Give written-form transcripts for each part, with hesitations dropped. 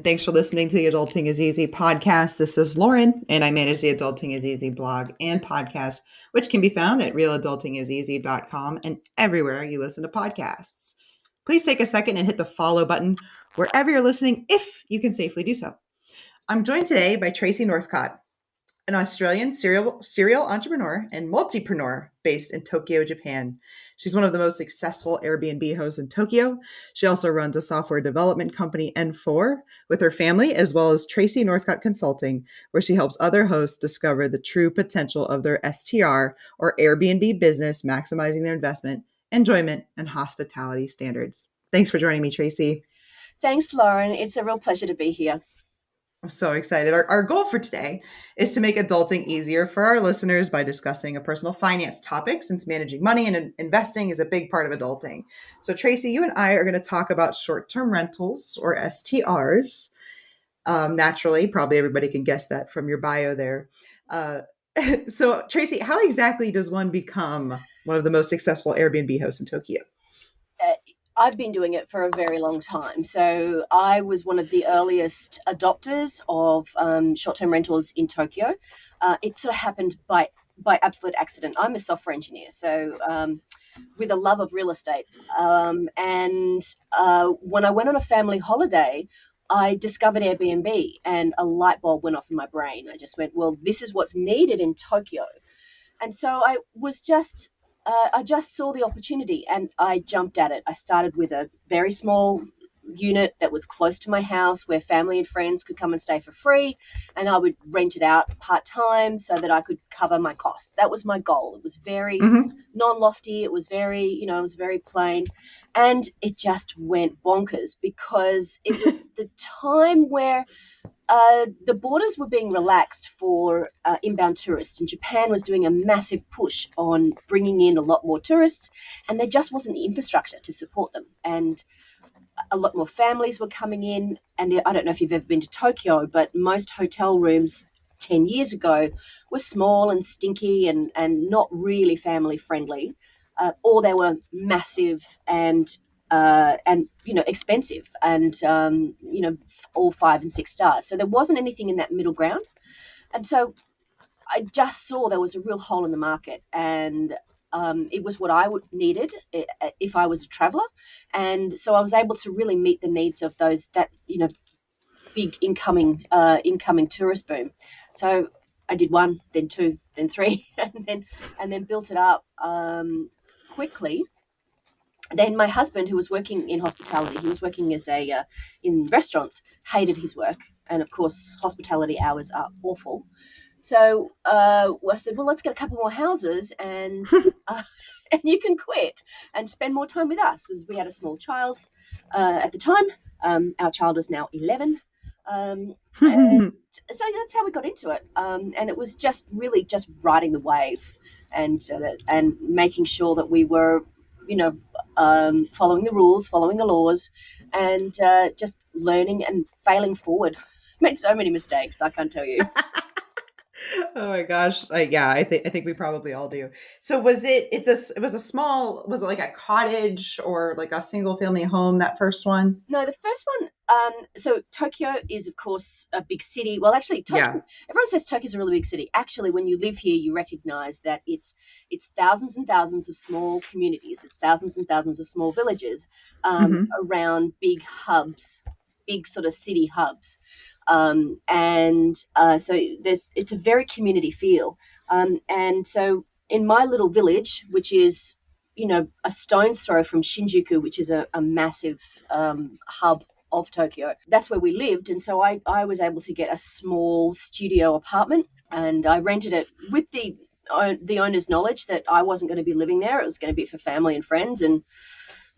and thanks for listening to the Adulting is Easy podcast. This is Lauren, and I manage the Adulting is Easy blog and podcast, which can be found at realadultingiseasy.com and everywhere you listen to podcasts. Please take a second and hit the follow button wherever you're listening, if you can safely do so. I'm joined today by Tracey Northcott, an Australian serial entrepreneur and multi-preneur based in Tokyo, Japan. She's one of the most successful Airbnb hosts in Tokyo. She also runs a software development company, Enfour, with her family, as well as Tracey Northcott Consulting, where she helps other hosts discover the true potential of their STR or Airbnb business, maximizing their investment, enjoyment, and hospitality standards. Thanks for joining me, Tracey. Thanks, Lauren. It's a real pleasure to be here. I'm so excited. Our goal for today is to make adulting easier for our listeners by discussing a personal finance topic, since managing money and investing is a big part of adulting. So, Tracey, you and I are going to talk about short-term rentals, or STRs. Naturally, probably everybody can guess that from your bio there. So, Tracey, how exactly does one become one of the most successful Airbnb hosts in Tokyo? I've been doing it for a very long time. So I was one of the earliest adopters of short-term rentals in Tokyo. It sort of happened by absolute accident. I'm a software engineer, so with a love of real estate. And when I went on a family holiday, I discovered Airbnb, and a light bulb went off in my brain. I just went, well, this is what's needed in Tokyo. And so I just saw the opportunity and I jumped at it. I started with a very small unit that was close to my house, where family and friends could come and stay for free, and I would rent it out part-time so that I could cover my costs. That was my goal. It was very non-lofty. It was very plain, and it just went bonkers because it was the time where the borders were being relaxed for inbound tourists, and Japan was doing a massive push on bringing in a lot more tourists, and there just wasn't the infrastructure to support them. And a lot more families were coming in, and I don't know if you've ever been to Tokyo, but most hotel rooms 10 years ago were small and stinky and not really family friendly, or they were massive and expensive, and all 5 and 6 stars. So there wasn't anything in that middle ground, and so I just saw there was a real hole in the market, and it was what I needed if I was a traveller, and so I was able to really meet the needs of those that big incoming tourist boom. So I did one, then two, then three, and then built it up quickly. Then my husband, who was working in hospitality, he was working as in restaurants, hated his work. And of course, hospitality hours are awful. So I said, well, let's get a couple more houses and and you can quit and spend more time with us, as we had a small child at the time. Our child is now 11. And so that's how we got into it. And it was just really just riding the wave and making sure that we were, following the rules, following the laws, and just learning and failing forward. Made so many mistakes, I can't tell you. Oh my gosh. Yeah, I think we probably all do. So was it was it like a cottage or like a single family home, that first one? No, the first one, so Tokyo is, of course, a big city. Well, actually, Yeah. everyone says Tokyo's a really big city. Actually, when you live here, you recognize that it's thousands and thousands of small communities. It's thousands and thousands of small villages around big hubs, big sort of city hubs. So it's a very community feel. And so in my little village, which is, a stone's throw from Shinjuku, which is a massive hub of Tokyo, that's where we lived. And so I was able to get a small studio apartment, and I rented it with the owner's knowledge that I wasn't going to be living there. It was going to be for family and friends. And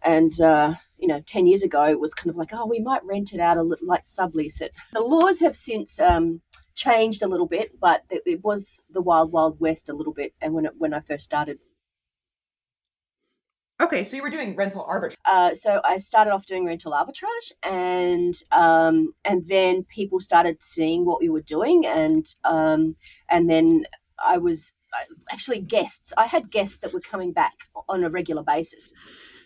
10 years ago, it was kind of like, oh, we might rent it out a little, like sublease it. The laws have since changed a little bit, but it was the wild, wild west a little bit. And when I first started. Okay, so you were doing rental arbitrage. So I started off doing rental arbitrage, and then people started seeing what we were doing, and then I was actually guests. I had guests that were coming back on a regular basis.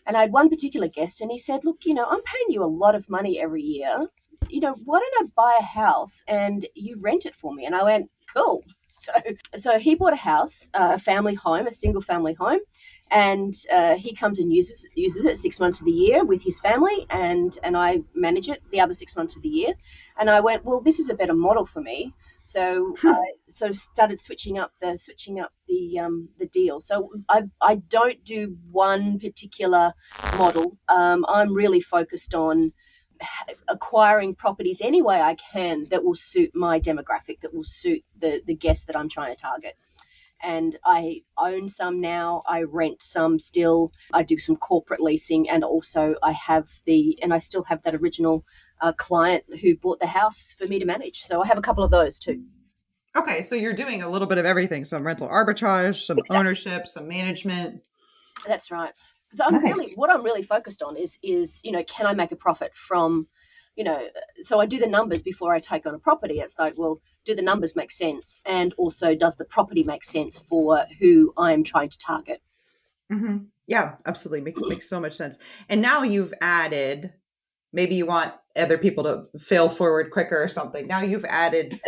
And I had one particular guest, and he said, look, I'm paying you a lot of money every year why don't I buy a house and you rent it for me? And I went, cool. So he bought a house, a family home, a single family home, and he comes and uses it 6 months of the year with his family, and I manage it the other 6 months of the year. And I went, well, this is a better model for me. So I sort of started switching up the deal. So I don't do one particular model. I'm really focused on acquiring properties any way I can that will suit my demographic, that will suit the guest that I'm trying to target. And I own some now, I rent some still, I do some corporate leasing, and also I still have that original client who bought the house for me to manage. So I have a couple of those too. Okay, so you're doing a little bit of everything, some rental arbitrage, some Exactly. ownership, some management. That's right. Because Nice. what I'm really focused on is can I make a profit from, so I do the numbers before I take on a property. It's like, well, do the numbers make sense, and also does the property make sense for who I'm trying to target? Yeah, absolutely. Makes so much sense. And now you've added, maybe you want other people to fail forward quicker or something. Now you've added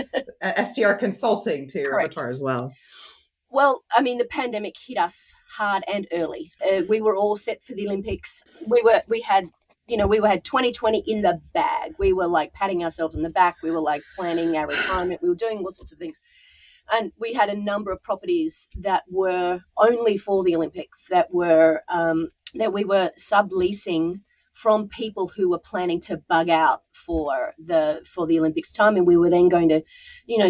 STR Consulting to your Correct. repertoire as well. Well, I mean, the pandemic hit us hard and early. We were all set for the Olympics. We had 2020 in the bag. We were like patting ourselves on the back. We were like planning our retirement. We were doing all sorts of things. And we had a number of properties that were only for the Olympics that we were subleasing from people who were planning to bug out for the Olympics time, and we were then going to,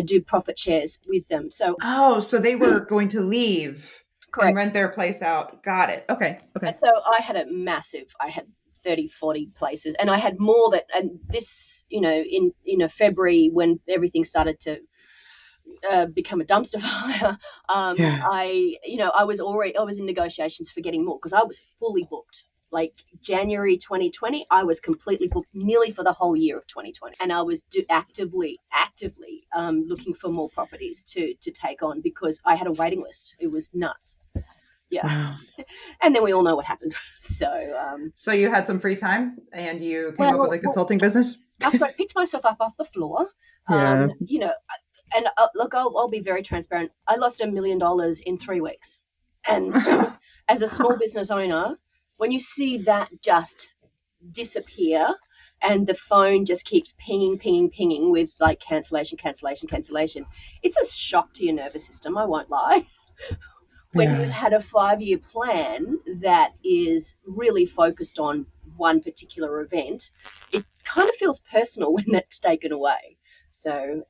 do profit shares with them. So Oh, so they were going to leave and correct. rent their place out. Got it. Okay. Okay. And so I had 30, 40 places, and I had more that, and this, in February when everything started to become a dumpster fire. Yeah. I was in negotiations for getting more because I was fully booked. Like January 2020, I was completely booked nearly for the whole year of 2020, and I was actively looking for more properties to take on because I had a waiting list. It was nuts. Yeah, Wow. and then we all know what happened. So, So you had some free time and you came up with well, a consulting business? after I picked myself up off the floor, Yeah. and look, I'll be very transparent. I lost $1 million in 3 weeks. And as a small business owner, when you see that just disappear and the phone just keeps pinging, pinging, pinging with like cancellation, cancellation, cancellation, it's a shock to your nervous system. I won't lie. When you've Yeah. had a 5-year plan that is really focused on one particular event, it kind of feels personal when that's taken away. So,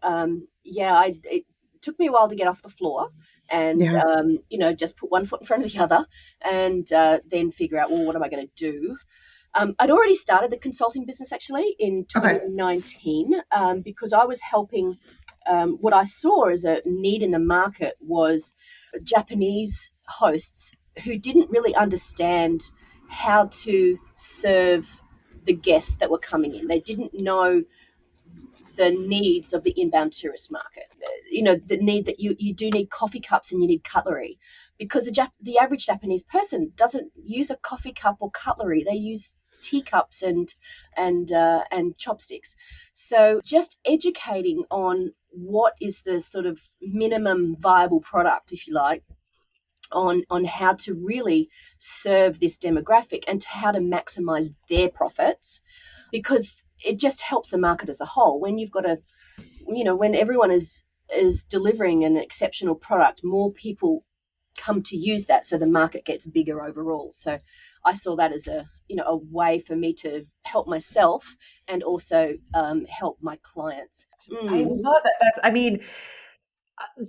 it took me a while to get off the floor and, Yeah. just put one foot in front of the other and then figure out, well, what am I going to do? I'd already started the consulting business actually in Okay. 2019 because I was helping. What I saw as a need in the market was Japanese hosts who didn't really understand how to serve the guests that were coming in. They didn't know the needs of the inbound tourist market. The need that you do need coffee cups and you need cutlery, because the average Japanese person doesn't use a coffee cup or cutlery. They use teacups and chopsticks. So just educating on what is the sort of minimum viable product, if you like, on how to really serve this demographic and how to maximize their profits, because it just helps the market as a whole. When you've got when everyone is delivering an exceptional product, more people come to use that, so the market gets bigger overall. So I saw that as a way for me to help myself and also help my clients. I Mm. love that. I mean,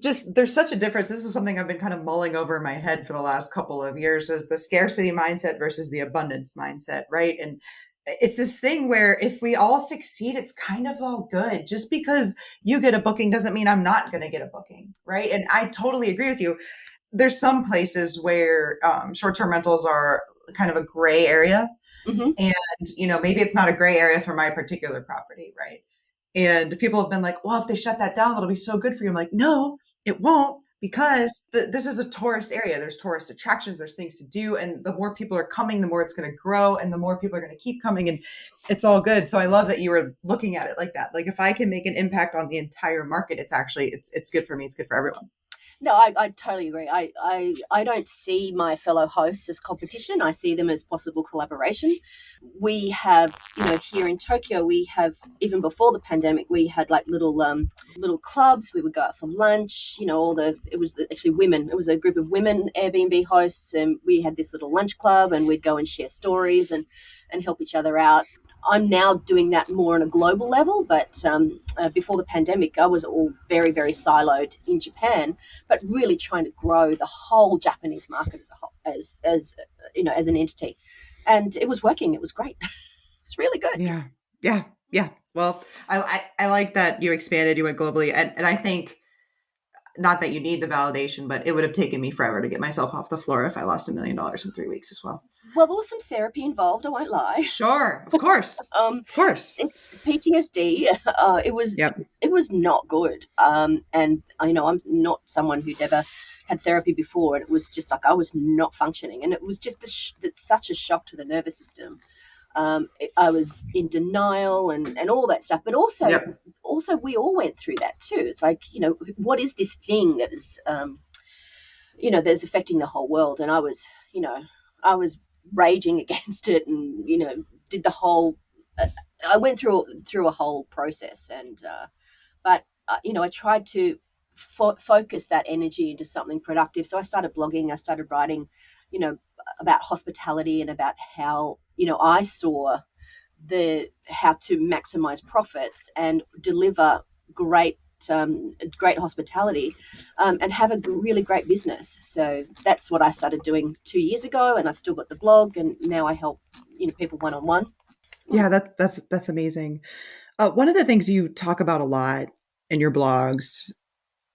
just there's such a difference. This is something I've been kind of mulling over in my head for the last couple of years is the scarcity mindset versus the abundance mindset, right? And it's this thing where if we all succeed, it's kind of all good. Just because you get a booking doesn't mean I'm not going to get a booking, right? And I totally agree with you. There's some places where short-term rentals are kind of a gray area, Hmm. and maybe it's not a gray area for my particular property, right? And people have been like, well, if they shut that down, that'll be so good for you. I'm like, no, it won't, because this is a tourist area. There's tourist attractions, there's things to do. And the more people are coming, the more it's going to grow and the more people are going to keep coming. And it's all good. So I love that you were looking at it like that. Like if I can make an impact on the entire market, it's actually, it's good for me. It's good for everyone. No, I totally agree. I don't see my fellow hosts as competition. I see them as possible collaboration. We have, here in Tokyo, we have, even before the pandemic, we had like little clubs. We would go out for lunch. It was actually women. It was a group of women Airbnb hosts, and we had this little lunch club, and we'd go and share stories and help each other out. I'm now doing that more on a global level, but before the pandemic, I was all very, very siloed in Japan, but really trying to grow the whole Japanese market as a whole, as an entity, and it was working. It was great. It's really good. Yeah. Yeah. Yeah. Well, I like that you expanded, you went globally. And I think not that you need the validation, but it would have taken me forever to get myself off the floor if I lost $1 million in 3 weeks as well. Well, there was some therapy involved. I won't lie. Sure. Of course. Of course. It's PTSD. It was Yep. it was not good. And I'm not someone who'd ever had therapy before, and it was just like I was not functioning, and it was just such a shock to the nervous system. I was in denial and all that stuff, but also Yep. also we all went through that too. It's like, what is this thing that is that's affecting the whole world? And I was raging against it, and did the whole. I went through a whole process, and but I tried to focus that energy into something productive. So I started blogging. I started writing, about hospitality and about how I saw how to maximize profits and deliver great hospitality, and have a really great business. So that's what I started doing 2 years ago, and I've still got the blog, and now I help people one-on-one. Yeah, that's amazing. One of the things you talk about a lot in your blogs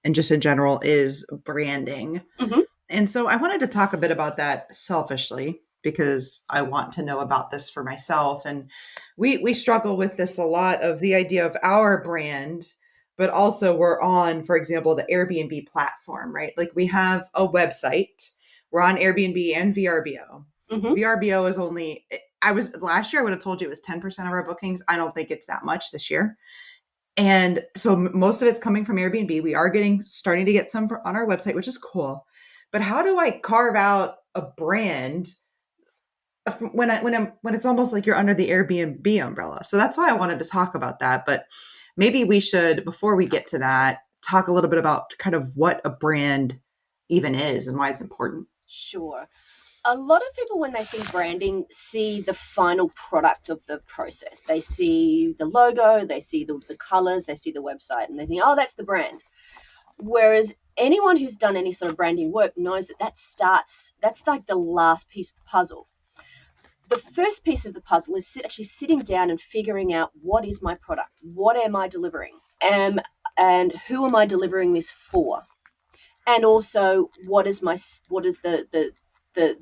and just in general is branding. Mm-hmm. And so I wanted to talk a bit about that selfishly because I want to know about this for myself. And we struggle with this a lot of the idea of our brand, but also we're on, for example, the Airbnb platform, right? Like we have a website, we're on Airbnb and VRBO. Mm-hmm. VRBO is only, I was last year, I would have told you it was 10% of our bookings. I don't think it's that much this year. And so most of it's coming from Airbnb. We are starting to get some on our website, which is cool. But how do I carve out a brand when it's almost like you're under the Airbnb umbrella? So that's why I wanted to talk about that. But maybe we should, before we get to that, talk a little bit about kind of what a brand even is and why it's important. Sure. A lot of people, when they think branding, see the final product of the process. They see the logo, they see the colors, they see the website, and they think, oh, that's the brand. Whereas anyone who's done any sort of branding work knows that's like the last piece of the puzzle. The first piece of the puzzle is actually sitting down and figuring out, what is my product? What am I delivering? And who am I delivering this for? And also, what is the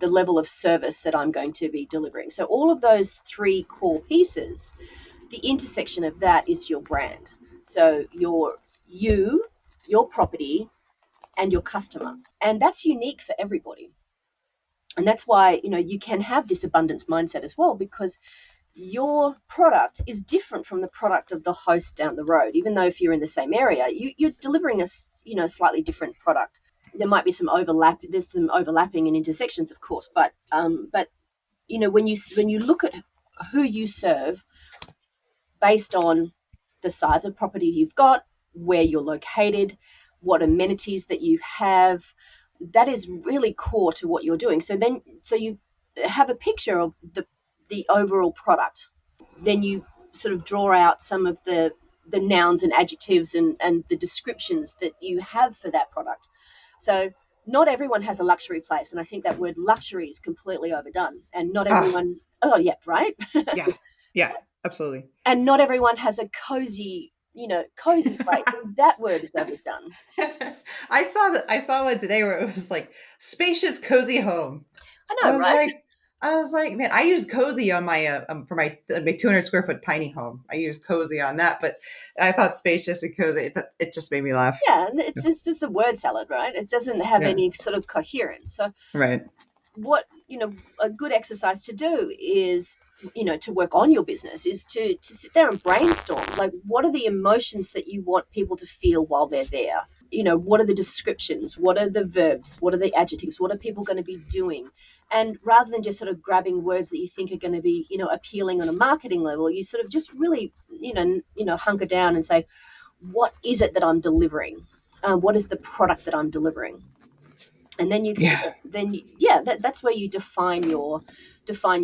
level of service that I'm going to be delivering? So all of those three core pieces, the intersection of that is your brand. So your property, and your customer. And that's unique for everybody. And that's why, you can have this abundance mindset as well, because your product is different from the product of the host down the road. Even though if you're in the same area, you're delivering a slightly different product. There might be some overlap. There's some overlapping and intersections, of course, but when you look at who you serve based on the size of property you've got, where you're located, what amenities that you have, that is really core to what you're doing. So you have a picture of the overall product. Then you sort of draw out some of the nouns and adjectives and the descriptions that you have for that product. So not everyone has a luxury place, and I think that word luxury is completely overdone. And not everyone, oh yeah, right? Yeah, absolutely. And not everyone has a cozy place. That word is overdone. I saw one today where it was like spacious, cozy home. I know, right? I was like, man, I use Cozy on my for my 200 square foot tiny home. I use Cozy on that, but I thought spacious and cozy, but it just made me laugh. Yeah, and it's just a word salad, right? It doesn't have Yeah, any sort of coherence. So right. what, a good exercise to do is, to work on your business is to sit there and brainstorm, like, what are the emotions that you want people to feel while they're there? What are the descriptions, what are the verbs, what are the adjectives, what are people going to be doing? And rather than just sort of grabbing words that you think are going to be, appealing on a marketing level, you sort of just really, hunker down and say, what is it that I'm delivering? What is the product that I'm delivering? And then you Yeah. then yeah, that's where you define your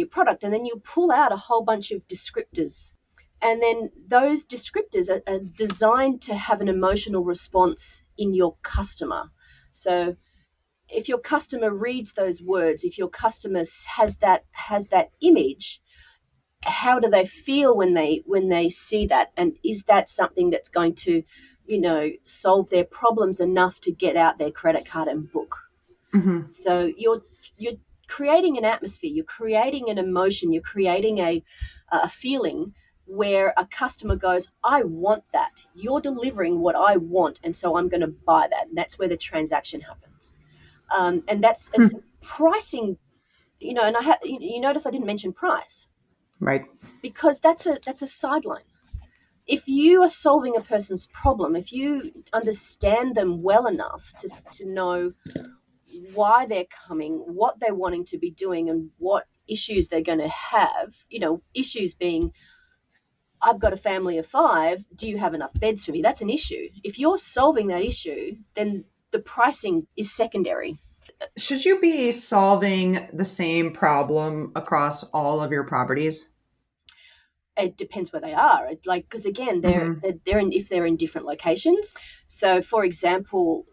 product, and then you pull out a whole bunch of descriptors, and then those descriptors are designed to have an emotional response in your customer. So if your customer reads those words, if your customer has that image, how do they feel when they see that, and is that something that's going to solve their problems enough to get out their credit card and book? Hmm. So you're creating an atmosphere, you're creating an emotion, you're creating a feeling where a customer goes, I want that. You're delivering what I want, and so I'm going to buy that. And that's where the transaction happens. And that's it's pricing. And you notice I didn't mention price Right. because that's a sideline. If you are solving a person's problem, if you understand them well enough to know why they're coming, what they're wanting to be doing, and what issues they're going to have. Issues being, I've got a family of 5. Do you have enough beds for me? That's an issue. If you're solving that issue, then the pricing is secondary. Should you be solving the same problem across all of your properties? It depends where they are. It's like, because again, Hmm. if they're in different locations. So, for example,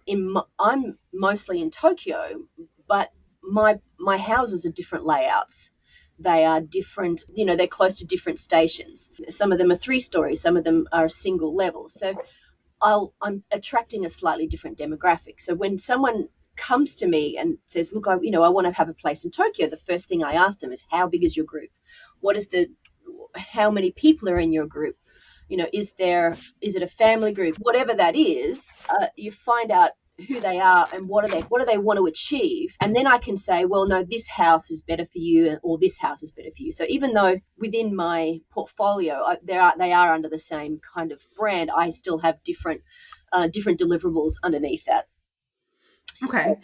I'm mostly in Tokyo, but my houses are different layouts. They are different. They're close to different stations. Some of them are 3 stories. Some of them are a single level. So I'm attracting a slightly different demographic. So when someone comes to me and says, "Look, I want to have a place in Tokyo," the first thing I ask them is, "How big is your group? What is the how many people are in your group? Is it a family group? Whatever that is, you find out who they are and what do they want to achieve, and then I can say, well, no, this house is better for you, or this house is better for you. So even though within my portfolio they are under the same kind of brand, I still have different deliverables underneath that. Okay.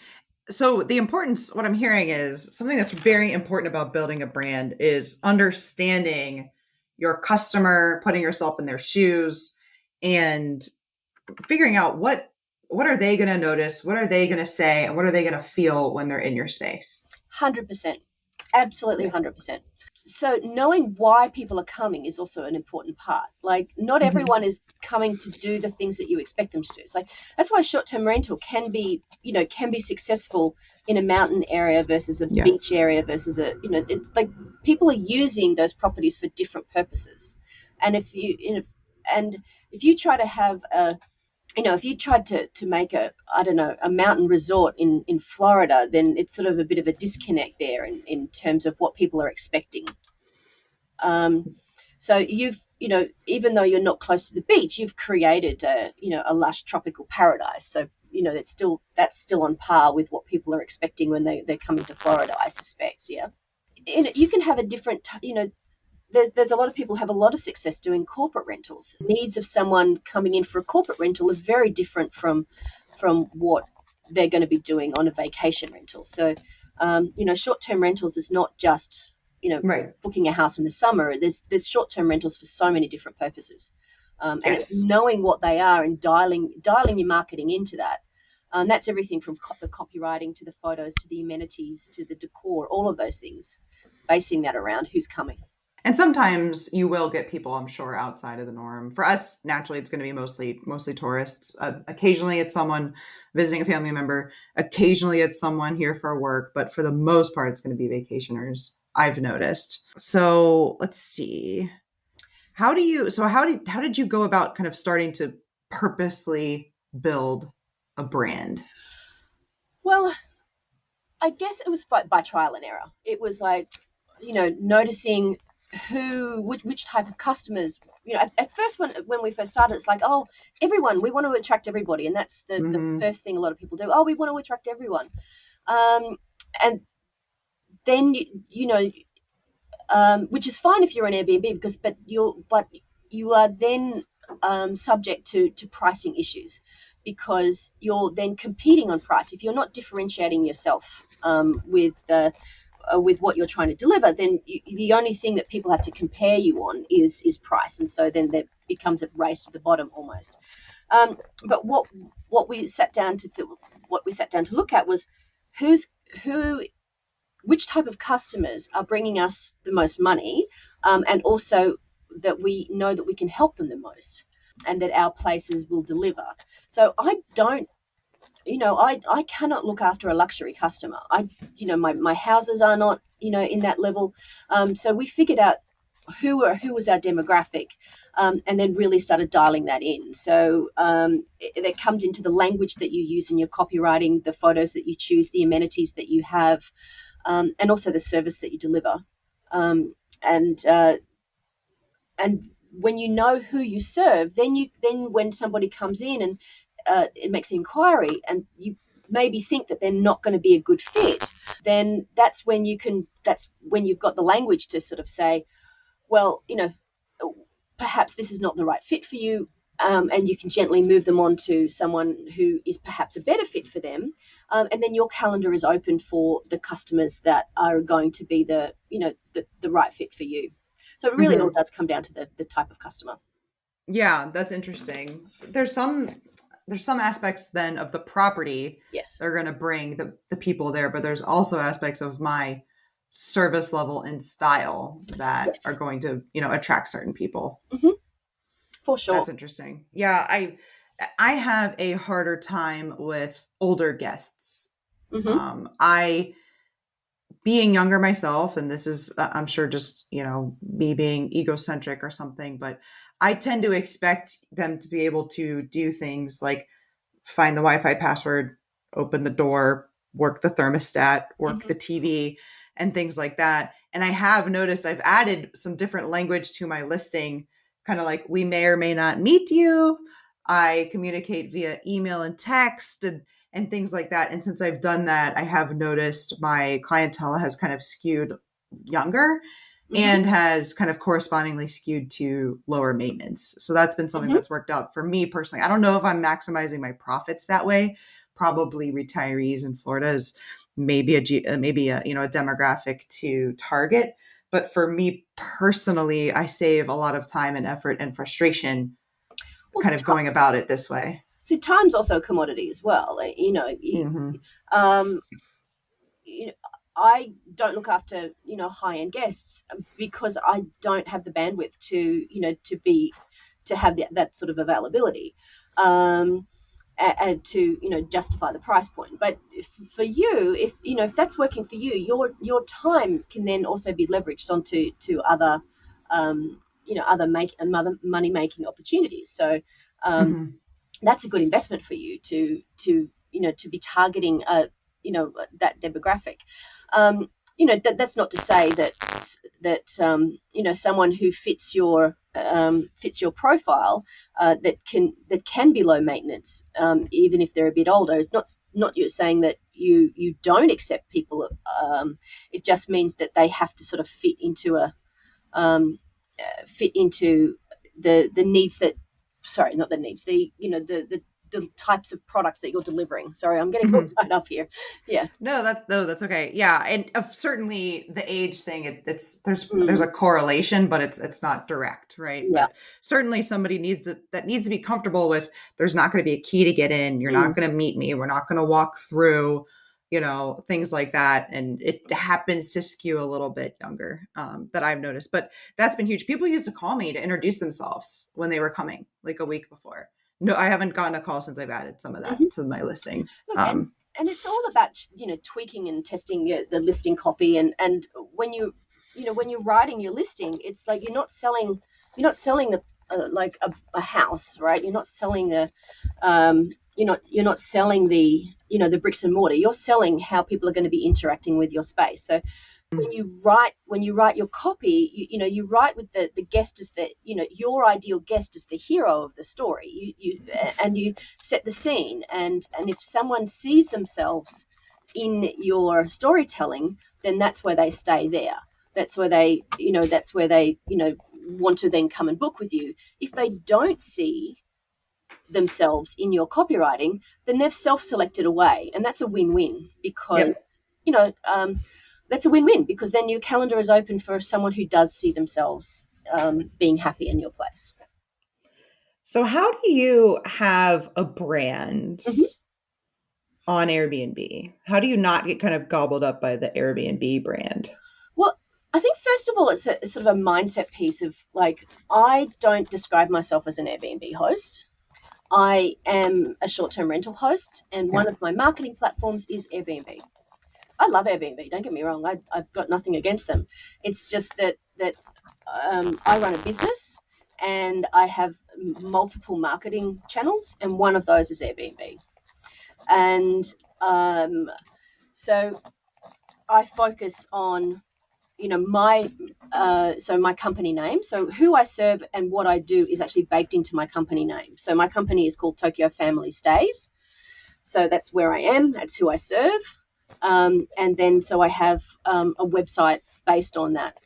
So the importance, what I'm hearing is something that's very important about building a brand is understanding your customer, putting yourself in their shoes, and figuring out what are they going to notice, what are they going to say, and what are they going to feel when they're in your space. 100%. Absolutely Yeah. 100%. So knowing why people are coming is also an important part. Like, not Hmm. everyone is coming to do the things that you expect them to do. It's like, that's why short-term rental can be successful in a mountain area versus a Yeah. beach area versus it's like people are using those properties for different purposes. And if you try to have if you tried to make I don't know, a mountain resort in Florida, then it's sort of a bit of a disconnect there in terms of what people are expecting. Um, so even though you're not close to the beach, you've created a lush tropical paradise. So that's still on par with what people are expecting when they're coming to Florida, I suspect. Yeah. You can have a different, there's a lot of people have a lot of success doing corporate rentals. Needs of someone coming in for a corporate rental are very different from what they're going to be doing on a vacation rental. So, short-term rentals is not just Right. booking a house in the summer. There's short-term rentals for so many different purposes, and it's Yes. knowing what they are and dialing your marketing into that. That's everything from the copywriting to the photos to the amenities to the decor, all of those things, basing that around who's coming. And sometimes you will get people, I'm sure, outside of the norm. For us, naturally, it's going to be mostly tourists. Occasionally, it's someone visiting a family member. Occasionally, it's someone here for work. But for the most part, it's going to be vacationers. I've noticed. So let's see. How did you go about kind of starting to purposely build a brand? Well, I guess it was by trial and error. It was like, noticing which type of customers. At first, when we first started, it's like, oh, everyone, we want to attract everybody, and that's the Mm-hmm. first thing a lot of people do. Oh, we want to attract everyone, and then which is fine if you're an Airbnb, but you are then subject to pricing issues, because you're then competing on price. If you're not differentiating yourself with what you're trying to deliver, then the only thing that people have to compare you on is price, and so then there becomes a race to the bottom almost. But what we sat down to look at was who which type of customers are bringing us the most money, and also that we know that we can help them the most, and that our places will deliver. So I don't, I cannot look after a luxury customer. My houses are not, in that level. So we figured out who was our demographic, and then really started dialing that in. So it comes into the language that you use in your copywriting, the photos that you choose, the amenities that you have, and also the service that you deliver. And when you know who you serve, then when somebody comes in and it makes an inquiry, and you maybe think that they're not going to be a good fit, then that's when you've got the language to sort of say, well, perhaps this is not the right fit for you, and you can gently move them on to someone who is perhaps a better fit for them, and then your calendar is open for the customers that are going to be the right fit for you. So it really all Mm-hmm. does come down to the type of customer. Yeah, that's interesting. There's some aspects then of the property Yes. that are going to bring the people there, but there's also aspects of my service level and style that are Yes. going to, attract certain people. Hmm. For sure. That's interesting. Yeah, I have a harder time with older guests. Hmm. I being younger myself, and this is I'm sure just me being egocentric or something, but I tend to expect them to be able to do things like find the Wi-Fi password, open the door, work the thermostat, work the Hmm. TV, and things like that. And I have noticed I've added some different language to my listing, kind of like we may or may not meet you. I communicate via email and text and things like that. And since I've done that, I have noticed my clientele has kind of skewed younger Hmm. and has kind of correspondingly skewed to lower maintenance. So that's been something Hmm. that's worked out for me personally. I don't know if I'm maximizing my profits that way. Probably retirees in Florida is maybe a demographic to target, but for me personally, I save a lot of time and effort and frustration Well, kind of going about it this way. see, time's also a commodity as well. Mm-hmm. Um, you know, I don't look after high end guests, because I don't have the bandwidth to have that sort of availability, um, and to justify the price point. But for you, if that's working for you, your time can then also be leveraged onto to other other money making opportunities. So um, Mm-hmm. that's a good investment for you to be targeting that demographic. That's not to say that someone who fits your profile, that can be low maintenance, even if they're a bit older. It's not you're saying that you don't accept people. It just means that they have to sort of um, fit into the needs that, sorry, not the needs, the types of products that you're delivering. Sorry, I'm getting all Mm-hmm. tied up here. Yeah. No, that's okay. Yeah, and certainly the age thing, it's there's Mm, a correlation, but it's not direct, right? yeah. But certainly somebody needs to be comfortable with. There's not going to be a key to get in. You're not Mm, going to meet me. We're not going to walk through, things like that. And it happens to skew a little bit younger, that I've noticed. But that's been huge. People used to call me to introduce themselves when they were coming, like a week before. No, I haven't gotten a call since I've added some of that mhm. to my listing. Look, and it's all about tweaking and testing the listing copy, and when you're writing your listing, it's like you're not selling the like a house, right? You're not selling you're not selling the bricks and mortar. You're selling how people are going to be interacting with your space. So when you write your copy, you write with the guest as the, your ideal guest as the hero of the story. And you set the scene, and if someone sees themselves in your storytelling, then that's where they stay there. That's where they want to then come and book with you. If they don't see themselves in your copywriting, then they've self-selected away, and that's a win-win, because Yep. that's a win-win, because then your calendar is open for someone who does see themselves being happy in your place. So how do you have a brand Mm-hmm. on Airbnb? How do you not get kind of gobbled up by the Airbnb brand? Well, I think first of all, it's a sort of a mindset piece of, like, I don't describe myself as an Airbnb host. I am a short-term rental host, and Yeah. one of my marketing platforms is Airbnb. I love Airbnb. Don't get me wrong. I've got nothing against them. It's just that I run a business, and I have multiple marketing channels, and one of those is Airbnb. And so I focus on, my my company name. So who I serve and what I do is actually baked into my company name. So my company is called Tokyo Family Stays. So that's where I am. That's who I serve. And then so I have a website based on that.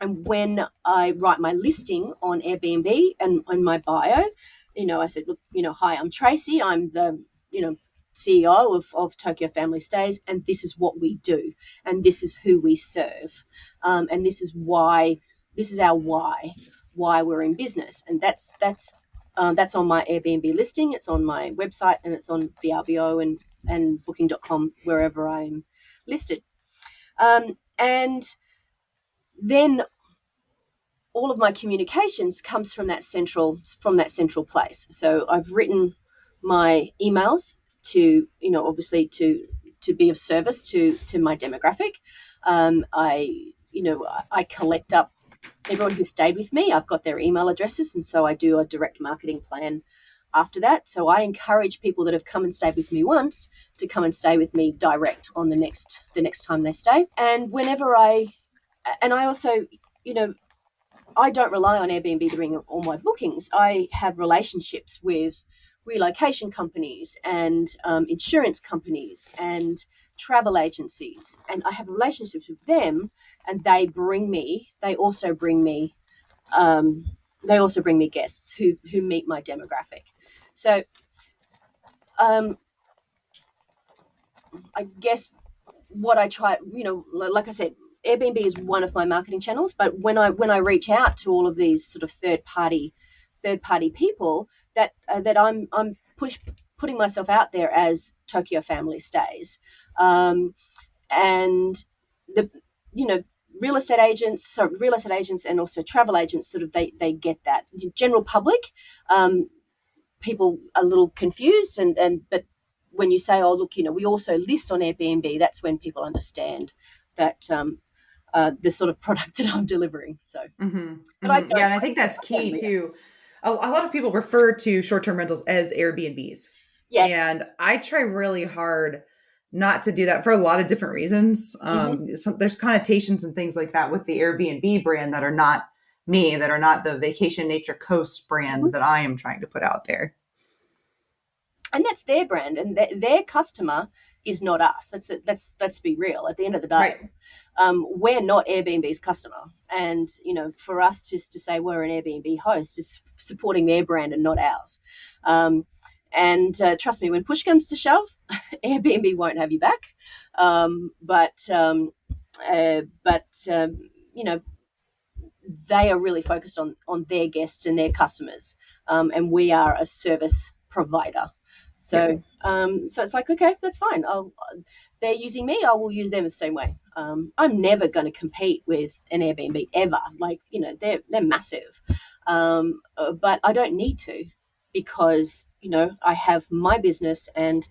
And when I write my listing on Airbnb and on my bio, I said, look, hi, I'm Tracey. I'm the, CEO of Tokyo Family Stays, and this is what we do, and this is who we serve, and this is our why we're in business, and that's on my Airbnb listing. It's on my website, and it's on VRBO and Booking.com, wherever I'm listed. And then all of my communications comes from that central place. So I've written my emails to, obviously to be of service to my demographic. I collect up everyone who stayed with me. I've got their email addresses, and so I do a direct marketing plan after that. So I encourage people that have come and stayed with me once to come and stay with me direct on the next time they stay. And I also, I don't rely on Airbnb to bring all my bookings. I have relationships with relocation companies and insurance companies and travel agencies, and I have relationships with them, and they also bring me guests who meet my demographic. So I guess what I try, like I said, Airbnb is one of my marketing channels, but when I reach out to all of these sort of third party people, that I'm putting myself out there as Tokyo Family Stays, and the real estate agents and also travel agents, sort of they get that. General public, people are a little confused, but when you say, oh look, we also list on Airbnb, that's when people understand that the sort of product that I'm delivering. So, but Yeah, and I think that's key too. A lot of people refer to short-term rentals as Airbnbs. Yes. And I try really hard not to do that for a lot of different reasons. There's connotations and things like that with the Airbnb brand that are not me, that are not the Vacation Nature Coast brand that I am trying to put out there. And that's their brand, and their customer is not us. Let's be real. At the end of the day, right. We're not Airbnb's customer, and for us just to say we're an Airbnb host is supporting their brand and not ours. And trust me, when push comes to shove, Airbnb won't have you back. But they are really focused on their guests and their customers, and we are a service provider. So, so it's like, okay, that's fine. They're using me. I will use them the same way. I'm never going to compete with an Airbnb ever. Like, they're massive, but I don't need to, because I have my business, and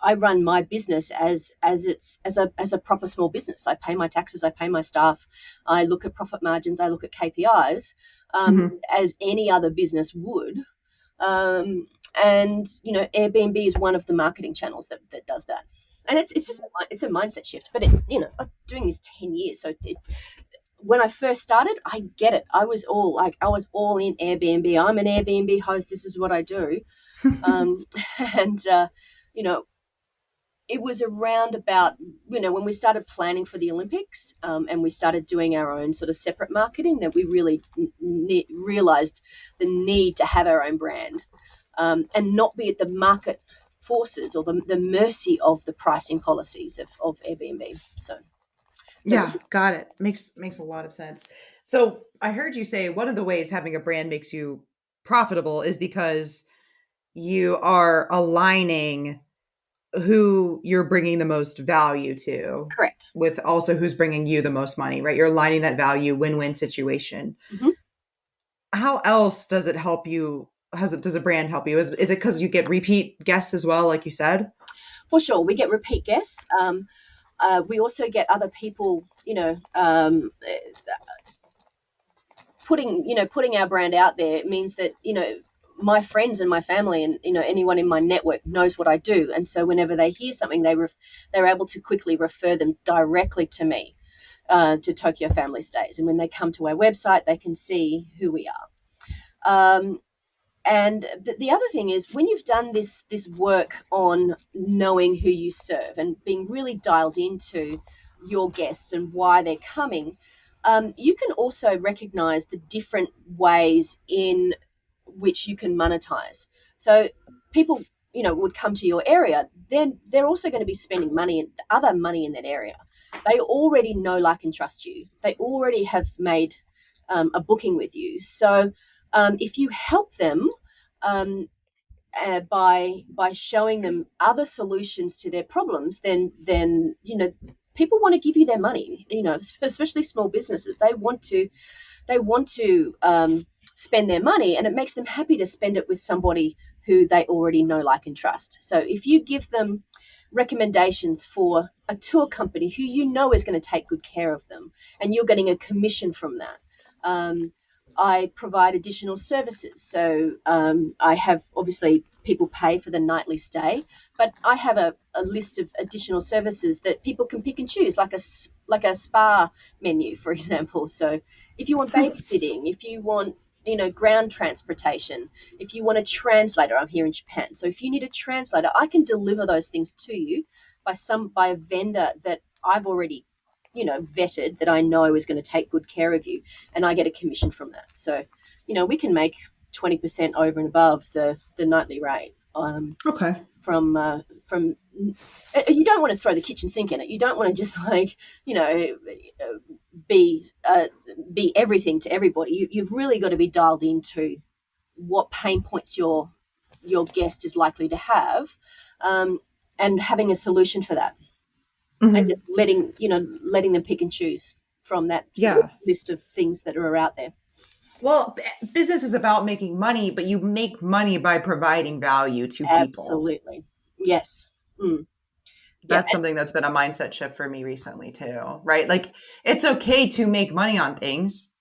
I run my business as a proper small business. I pay my taxes. I pay my staff. I look at profit margins. I look at KPIs, as any other business would. And Airbnb is one of the marketing channels that does that. And it's just it's a mindset shift. But I'm doing this 10 years, so when I first started, I get it. I was all in Airbnb. I'm an Airbnb host. This is what I do. Um, and you know, it was around about when we started planning for the Olympics, and we started doing our own sort of separate marketing, that we really realized the need to have our own brand, and not be at the market forces or the mercy of the pricing policies of Airbnb. So Yeah, got it. Makes a lot of sense. So I heard you say one of the ways having a brand makes you profitable is because you are aligning who you're bringing the most value to correct. with also who's bringing you the most money, right? You're aligning that value win-win situation. Mm-hmm. How else does it help you? Does a brand help you? Is it because you get repeat guests as well, like you said? For sure, we get repeat guests. We also get other people, putting our brand out there means that my friends and my family and anyone in my network knows what I do, and so whenever they hear something, they're able to quickly refer them directly to me, to Tokyo Family Stays, and when they come to our website, they can see who we are. And the other thing is, when you've done this work on knowing who you serve and being really dialed into your guests and why they're coming, you can also recognize the different ways in which you can monetize. So people, would come to your area, then they're also going to be spending other money in that area. They already know, like, and trust you. They already have made a booking with you. So if you help them, um, by showing them other solutions to their problems, then people want to give you their money. Especially small businesses, they want to spend their money, and it makes them happy to spend it with somebody who they already know, like, and trust. So if you give them recommendations for a tour company who is going to take good care of them, and you're getting a commission from that. I provide additional services. So I have, obviously, people pay for the nightly stay, but I have a list of additional services that people can pick and choose, like a spa menu, for example. So if you want babysitting, if you want ground transportation, if you want a translator, I'm here in Japan. So if you need a translator, I can deliver those things to you by a vendor that I've already vetted, that I know is going to take good care of you, and I get a commission from that. So we can make 20% over and above the nightly rate. Okay. From You don't want to throw the kitchen sink in it. You don't want to just be everything to everybody. You've really got to be dialed into what pain points your guest is likely to have, and having a solution for that, and just Mm-hmm. letting them pick and choose from that sort of Yeah. list of things that are out there. Well, business is about making money, but you make money by providing value to people. Absolutely. Yes. Mm. Yeah. That's something that's been a mindset shift for me recently too, right? Like it's okay to make money on things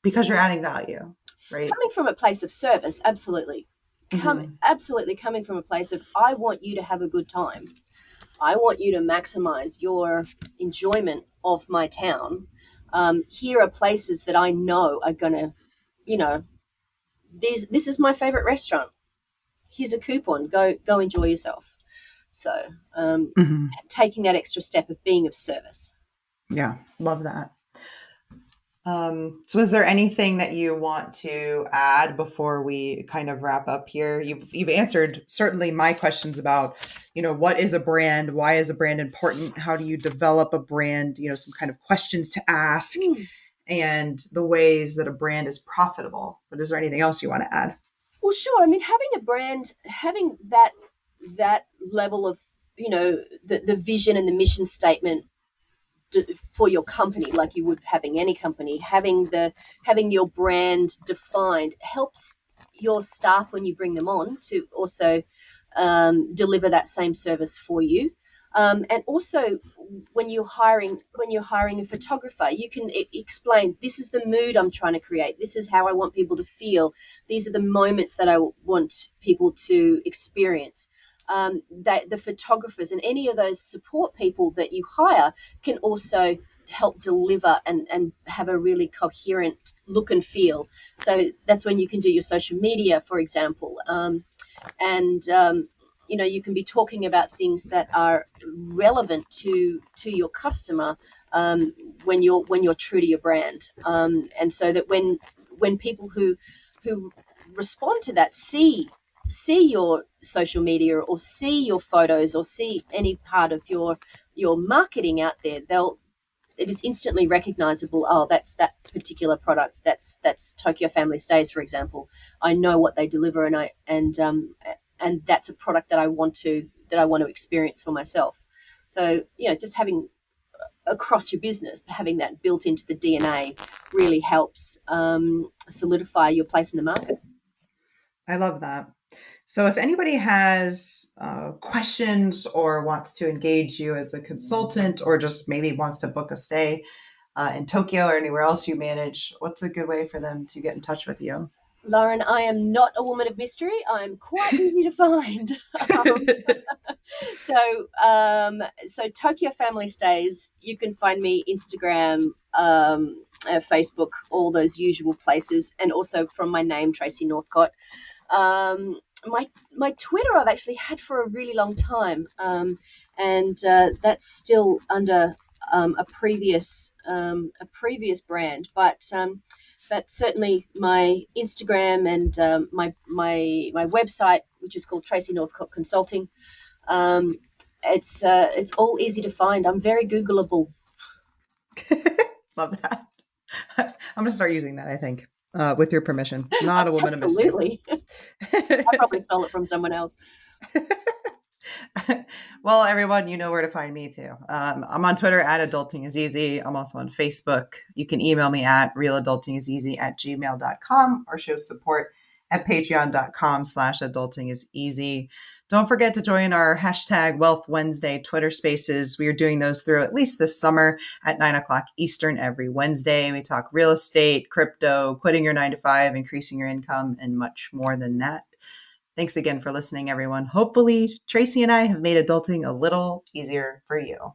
because you're adding value, right? Coming from a place of service, absolutely. Mm-hmm. Absolutely coming from a place of, I want you to have a good time. I want you to maximize your enjoyment of my town. Here are places that I know are going to, this is my favorite restaurant. Here's a coupon. Go enjoy yourself. So Mm-hmm. taking that extra step of being of service. Yeah, love that. So is there anything that you want to add before we kind of wrap up here? You've answered certainly my questions about, what is a brand? Why is a brand important? How do you develop a brand? Some kind of questions to ask and the ways that a brand is profitable. But is there anything else you want to add? Well, sure. I mean, having a brand, having that level of, the vision and the mission statement for your company, like you would having any company, having your brand defined helps your staff, when you bring them on, to also deliver that same service for you. And also, when you're hiring a photographer, you can explain, this is the mood I'm trying to create. This is how I want people to feel. These are the moments that I want people to experience. that the photographers and any of those support people that you hire can also help deliver and have a really coherent look and feel. So that's when you can do your social media, for example, and you can be talking about things that are relevant to your customer, when you're true to your brand, and so that when people who respond to that see your social media or see your photos or see any part of your marketing out there, it is instantly recognizable. Oh, that's that particular product. That's Tokyo Family Stays, for example. I know what they deliver, and that's a product that I want to experience for myself. So just having across your business, having that built into the DNA really helps solidify your place in the market. I love that. So if anybody has questions or wants to engage you as a consultant or just maybe wants to book a stay in Tokyo or anywhere else you manage, what's a good way for them to get in touch with you? Lauren, I am not a woman of mystery. I'm quite easy to find. So Tokyo Family Stays, you can find me Instagram, Facebook, all those usual places, and also from my name, Tracey Northcott. My Twitter I've actually had for a really long time, and that's still under a previous brand, but certainly my Instagram and my website, which is called Tracey Northcott Consulting. It's all easy to find. I'm very Googleable. Love that. I'm going to start using that, I think, with your permission. Not a woman of mystery. Absolutely. I probably stole it from someone else. Well, everyone, you know where to find me too. I'm on Twitter at Adulting is Easy. I'm also on Facebook. You can email me at realadultingiseasy@gmail.com or show support at patreon.com/adultingiseasy. Don't forget to join our hashtag Wealth Wednesday Twitter spaces. We are doing those through at least this summer at 9 o'clock Eastern every Wednesday. We talk real estate, crypto, quitting your 9 to 5, increasing your income, and much more than that. Thanks again for listening, everyone. Hopefully, Tracey and I have made adulting a little easier for you.